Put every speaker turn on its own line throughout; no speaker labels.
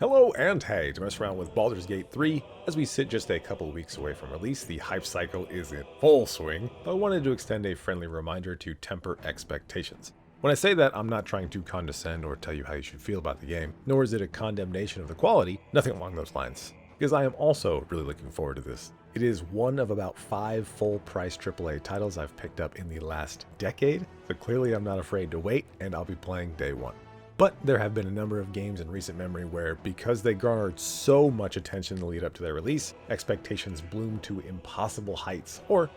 Hello and hey, to mess around with Baldur's Gate 3. As we sit just a couple of weeks away from release, the hype cycle is in full swing, but I wanted to extend a friendly reminder to temper expectations. When I say that, I'm not trying to condescend or tell you how you should feel about the game, nor is it a condemnation of the quality, nothing along those lines, because I am also really looking forward to this. It is one of about 5 full-price AAA titles I've picked up in the last decade, so clearly I'm not afraid to wait, and I'll be playing day one. But there have been a number of games in recent memory where, because they garnered so much attention in the lead up to their release, expectations bloomed to impossible heights, or,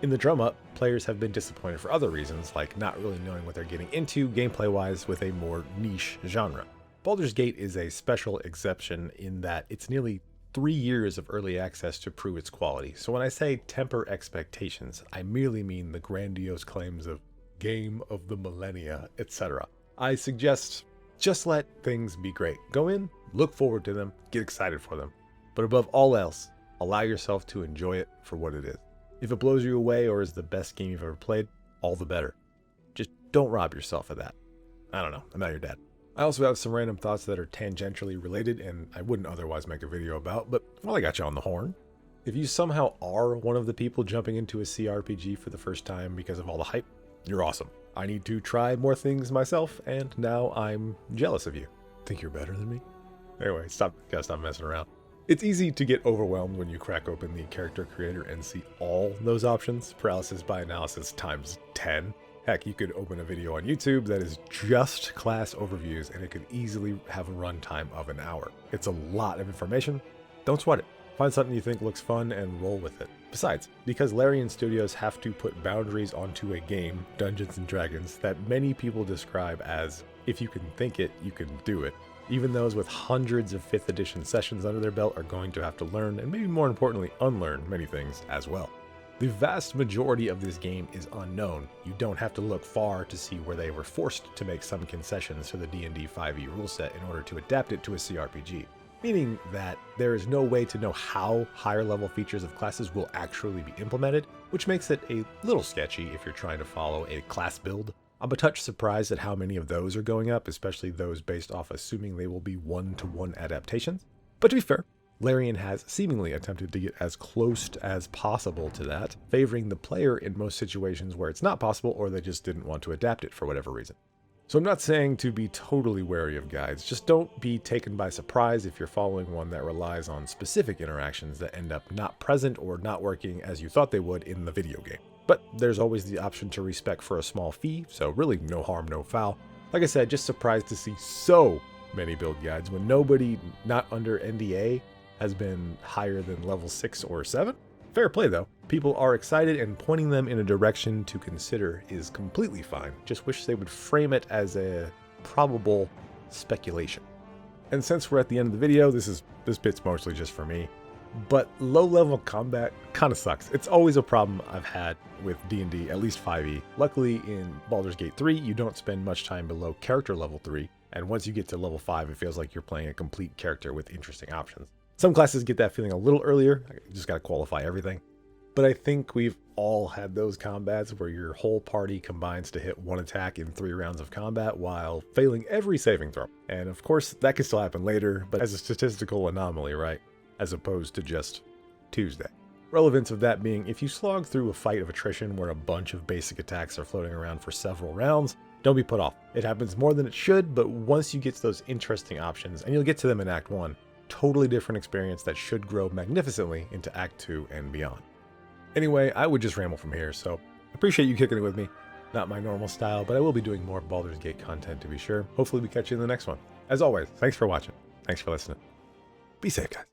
in the drum up, players have been disappointed for other reasons, like not really knowing what they're getting into gameplay-wise with a more niche genre. Baldur's Gate is a special exception in that it's nearly 3 years of early access to prove its quality, so when I say temper expectations, I merely mean the grandiose claims of game of the millennia, etc. I suggest just let things be great. Go in, look forward to them, get excited for them. But above all else, allow yourself to enjoy it for what it is. If it blows you away or is the best game you've ever played, all the better. Just don't rob yourself of that. I don't know, I'm not your dad. I also have some random thoughts that are tangentially related and I wouldn't otherwise make a video about, but well, I got you on the horn. If you somehow are one of the people jumping into a CRPG for the first time because of all the hype, you're awesome. I need to try more things myself, and now I'm jealous of you. Think you're better than me? Anyway, gotta stop messing around. It's easy to get overwhelmed when you crack open the character creator and see all those options, paralysis by analysis times 10. Heck, you could open a video on YouTube that is just class overviews and it could easily have a runtime of an hour. It's a lot of information. Don't sweat it. Find something you think looks fun and roll with it. Besides, because Larian Studios have to put boundaries onto a game, Dungeons & Dragons, that many people describe as, if you can think it, you can do it, even those with hundreds of 5th edition sessions under their belt are going to have to learn, and maybe more importantly, unlearn many things as well. The vast majority of this game is unknown. You don't have to look far to see where they were forced to make some concessions to the D&D 5e rule set in order to adapt it to a CRPG. Meaning that there is no way to know how higher level features of classes will actually be implemented, which makes it a little sketchy if you're trying to follow a class build. I'm a touch surprised at how many of those are going up, especially those based off assuming they will be one-to-one adaptations. But to be fair, Larian has seemingly attempted to get as close as possible to that, favoring the player in most situations where it's not possible or they just didn't want to adapt it for whatever reason. So I'm not saying to be totally wary of guides, just don't be taken by surprise if you're following one that relies on specific interactions that end up not present or not working as you thought they would in the video game. But there's always the option to respec for a small fee, so really no harm, no foul. Like I said, just surprised to see so many build guides when nobody not under NDA has been higher than level 6 or 7. Fair play though. People are excited and pointing them in a direction to consider is completely fine. Just wish they would frame it as a probable speculation. And since we're at the end of the video, this bit's mostly just for me. But low level combat kind of sucks. It's always a problem I've had with D&D, at least 5e. Luckily in Baldur's Gate 3, you don't spend much time below character level 3. And once you get to level 5, it feels like you're playing a complete character with interesting options. Some classes get that feeling a little earlier, you just gotta qualify everything. But I think we've all had those combats where your whole party combines to hit one attack in 3 rounds of combat while failing every saving throw. And of course, that can still happen later, but as a statistical anomaly, right? As opposed to just Tuesday. Relevance of that being, if you slog through a fight of attrition where a bunch of basic attacks are floating around for several rounds, don't be put off. It happens more than it should, but once you get to those interesting options, and you'll get to them in Act 1, totally different experience that should grow magnificently into Act 2 and beyond. Anyway, I would just ramble from here, so appreciate you kicking it with me. Not my normal style, but I will be doing more Baldur's Gate content to be sure. Hopefully we catch you in the next one. As always, thanks for watching. Thanks for listening. Be safe, guys.